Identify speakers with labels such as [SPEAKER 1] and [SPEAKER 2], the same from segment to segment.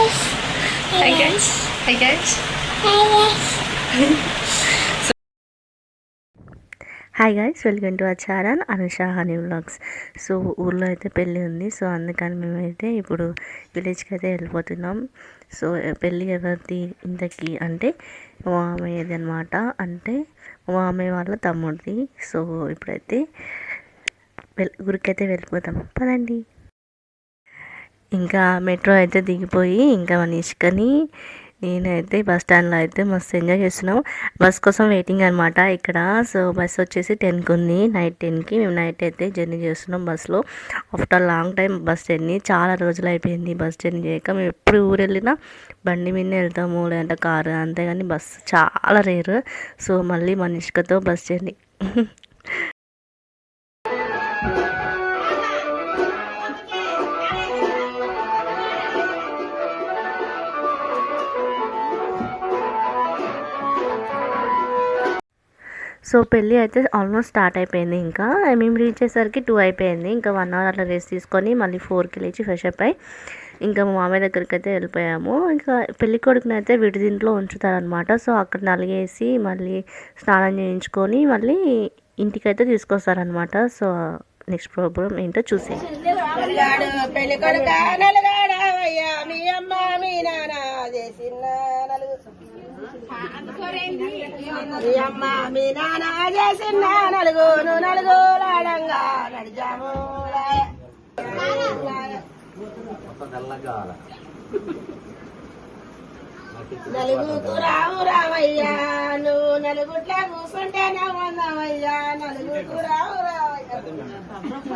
[SPEAKER 1] Hi guys. Hi guys. Hi guys, welcome to our channel Anusha honey vlogs. So ఊర్లో అయితే పెళ్ళి ఉంది. So అందుకని మేమైతే ఇప్పుడు విలేజ్కి అయితే వెళ్ళిపోతున్నాం. సో పెళ్ళి ఎవరిది ఇంతకీ అంటే మా మామయ్యది అనమాట, అంటే మా మామయ్య వాళ్ళ తమ్ముడిది. సో ఇప్పుడైతే ఊరికైతే వెళ్ళిపోతాం పదండి. ఇంకా మెట్రో అయితే దిగిపోయి ఇంకా మన ఇసుకని నేనైతే బస్ స్టాండ్లో అయితే మస్తు ఎంజాయ్ చేస్తున్నాం. బస్ కోసం వెయిటింగ్ అనమాట ఇక్కడ. సో బస్ వచ్చేసి 10కి ఉంది, నైట్ 10కి. మేము నైట్ అయితే జర్నీ చేస్తున్నాం బస్లో. After long time bus journey, చాలా రోజులు అయిపోయింది బస్ జర్నీ చేయక. మేము ఎప్పుడు ఊరు వెళ్ళినా బండి మీదనే వెళ్తాము, లేదంటే కారు, అంతేగాని బస్ చాలా రేరు. సో మళ్ళీ మన ఇసుకతో బస్ జర్నీ. సో పెళ్ళి అయితే ఆల్మోస్ట్ స్టార్ట్ అయిపోయింది. ఇంకా మేము రీచ్ అయ్యేసరికి 2 అయిపోయింది. ఇంకా 1 అవర్ అట్లా రెస్ట్ తీసుకొని మళ్ళీ 4కి లేచి ఫ్రెష్ అప్ అయ్యి ఇంకా మా మామయ్య దగ్గరికి అయితే వెళ్ళిపోయాము. ఇంకా పెళ్లి కొడుకుని అయితే విడిదింట్లో ఉంచుతారనమాట. సో అక్కడ నలిగేసి మళ్ళీ స్నానం చేయించుకొని మళ్ళీ ఇంటికైతే తీసుకొస్తారనమాట. సో నెక్స్ట్ ప్రోగ్రామ్ ఏంటో చూసే.
[SPEAKER 2] అమ్మ మీ నాన్న చేసిన నలుగులాడంగా నడిచాము. నలుగుకు రావు రావయ్యా, నువ్వు నలుగుట్లా కూర్చుంటే నవ్వయ్యా. నలుగుకు రావు రావయ్యా,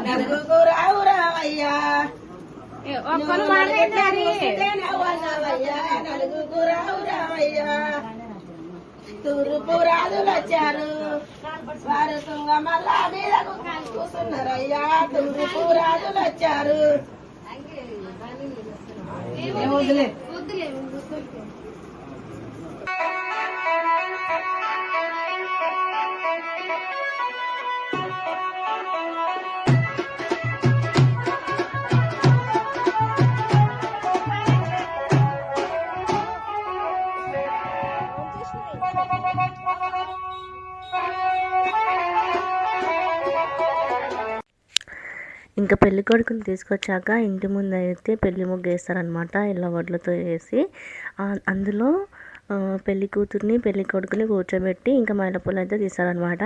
[SPEAKER 2] నలుగుకు రావు రావయ్యా, నవ్వయ్యా. నలుగుకు రావు రావయ్యా. తూర్పు రాజులు వచ్చారు, వారు తుంగ మల్లా మీద కూర్చున్నారయ్యా. తూర్పు రాజులు వచ్చారు.
[SPEAKER 1] ఇంకా పెళ్లి కొడుకుని తీసుకొచ్చాక ఇంటి ముందు అయితే పెళ్లి ముగ్గు వేస్తారనమాట, ఇలా వడ్లతో వేసి. అందులో పెళ్లి కూతుర్ని పెళ్లి కొడుకుని కూర్చోబెట్టి ఇంకా మైలపూలు అయితే తీస్తారనమాట.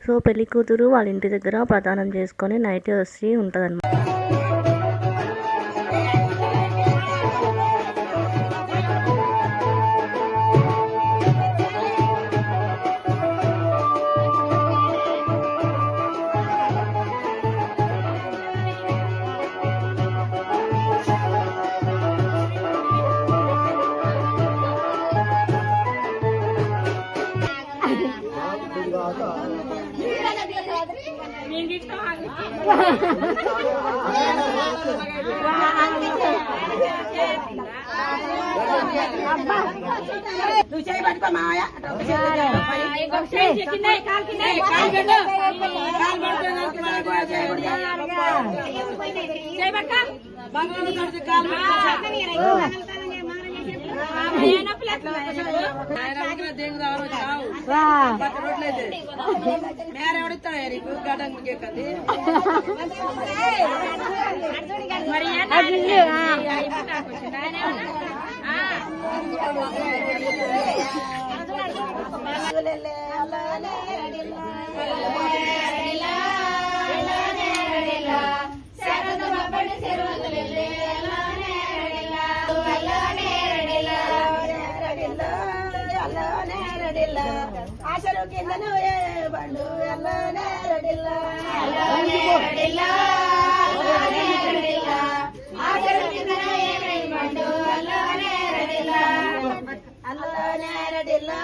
[SPEAKER 1] సో పెళ్లి కూతురు వాళ్ళ ఇంటి దగ్గర ప్రదానం చేసుకొని నైట్ వచ్చి ఉంటుందన్నమాట.
[SPEAKER 2] నువ్వు చేయి పట్టుకో మావయ్య. మేరెవడిస్తాడా నీకు గడ్డంకి కది ఆశలు కింద బండు ఎల్లనేరడిల్లా ఆశలు కింద బండు అల్లనేరడిల్లా అల్లనేరడిల్లా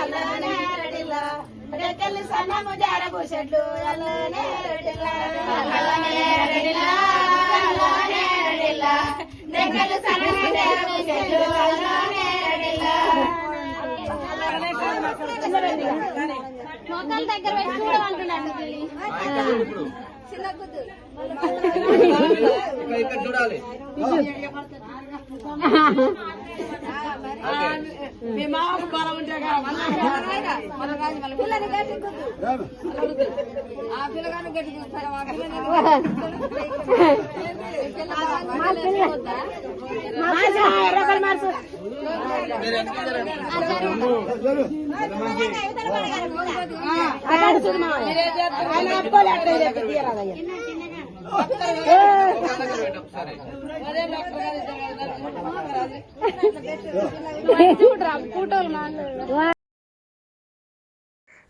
[SPEAKER 2] అల్లనేరడిల్లా రెక్కలు సన్నము జారపు చెట్లు అల్లనేరడిల్లా అల్లనేరడిల్లా అల్లనేరడిల్లా రెక్కలు సన్నము జారపు చెట్లు అల్లనేరడిల్లా. మోకాల దగ్గర పెట్టి చూడమంటున్నాను. చిన్న కూతురు చూడాలి. మీ మామకు బలం ఉంటే పిల్లని ఆ పిల్లగాని గట్టి చూస్తాడు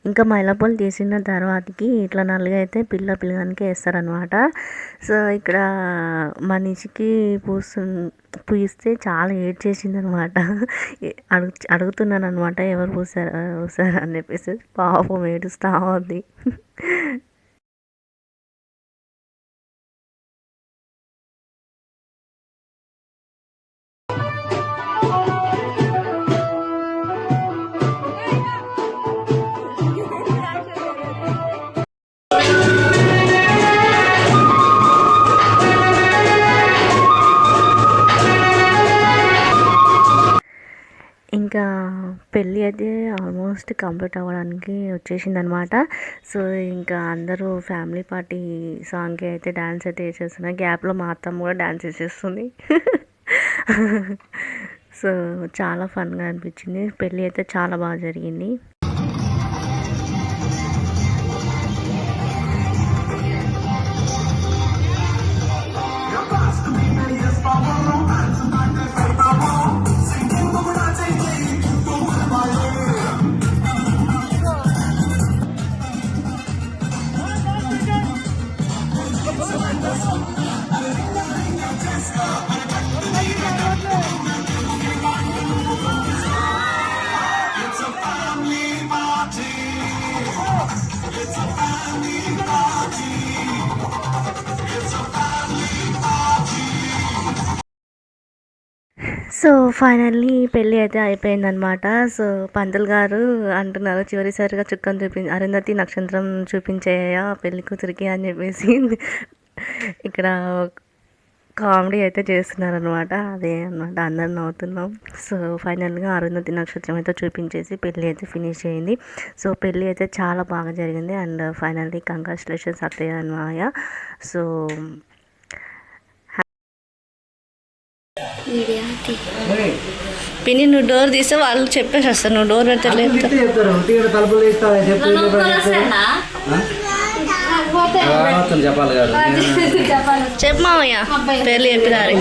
[SPEAKER 1] ఇంకా మైలాపూలు తీసిన తర్వాతకి ఇట్లా నలుగా అయితే పిల్లగానికి వేస్తారనమాట. సో ఇక్కడ మనిషికి పూయిస్తే చాలా ఏడ్చేసింది అనమాట. అడుగుతున్నాను అనమాట ఎవరు పూసారా అని చెప్పేసి. పాపం ఏడుస్తూ ఉంది. ఇంకా పెళ్ళి అయితే ఆల్మోస్ట్ కంప్లీట్ అవ్వడానికి వచ్చేసింది అనమాట. సో ఇంకా అందరూ ఫ్యామిలీ పార్టీ సాంగ్కి అయితే డ్యాన్స్ అయితే వేసేస్తున్నారు. గ్యాప్లో మా అత్తమ్మ కూడా డ్యాన్స్ వేసేస్తుంది. సో చాలా ఫన్గా అనిపించింది. పెళ్ళి అయితే చాలా బాగా జరిగింది. సో ఫైనల్లీ పెళ్ళి అయితే అయిపోయిందనమాట. సో పంతులు గారు అంటున్నారు చివరిసారిగా చుక్కను అరుంధతి నక్షత్రం చూపించేయ పెళ్లి కూతురికి అని చెప్పేసి ఇక్కడ కామెడీ అయితే చేస్తున్నారనమాట. అదే అనమాట, అందరు నవ్వుతున్నాం. సో ఫైనల్గా అరుంధతి నక్షత్రం అయితే చూపించేసి పెళ్ళి అయితే ఫినిష్ అయ్యింది. సో పెళ్ళి అయితే చాలా బాగా జరిగింది. అండ్ ఫైనల్లీ కంగ్రాచులేషన్స్ అత్తయ్య అన్నయ్య. సో పిన్ని నువ్వు డోర్ తీస్తే వాళ్ళు చెప్పేసి వస్తారు. నువ్వు డోర్ పెట్టలేదు చెప్పు మామయ్య పెళ్ళి చెప్పినారు.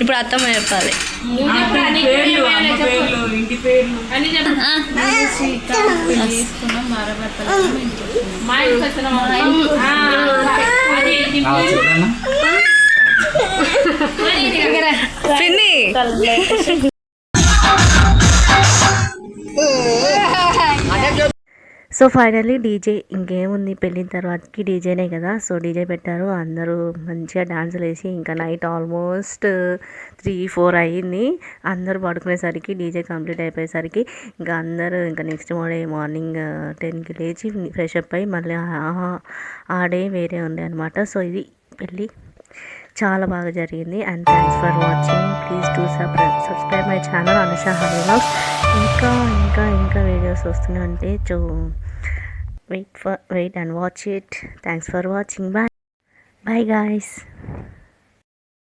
[SPEAKER 1] ఇప్పుడు అత్తమ్మ చెప్పాలి. పిన్ని సో ఫైనల్లీ డీజే ఇంకేముంది పెళ్ళిన తర్వాతకి డీజేనే కదా. సో డీజే పెట్టారు. అందరూ మంచిగా డాన్సులు వేసి ఇంకా నైట్ ఆల్మోస్ట్ 3-4 అయ్యింది. అందరూ పడుకునేసరికి డీజే కంప్లీట్ అయిపోయేసరికి ఇంకా అందరూ ఇంకా నెక్స్ట్ మార్నింగ్ 10కి లేచి ఫ్రెష్ అప్ అయ్యి మళ్ళీ ఆ డే వేరే ఉండే అనమాట. సో ఇది పెళ్ళి చాలా బాగా జరిగింది. And thanks for watching. Please do subscribe my channel Anusha honey vlogs. ఇంకా వీడియోస్ వస్తున్నాయి అంటే wait and watch it. Thanks for watching. Bye guys.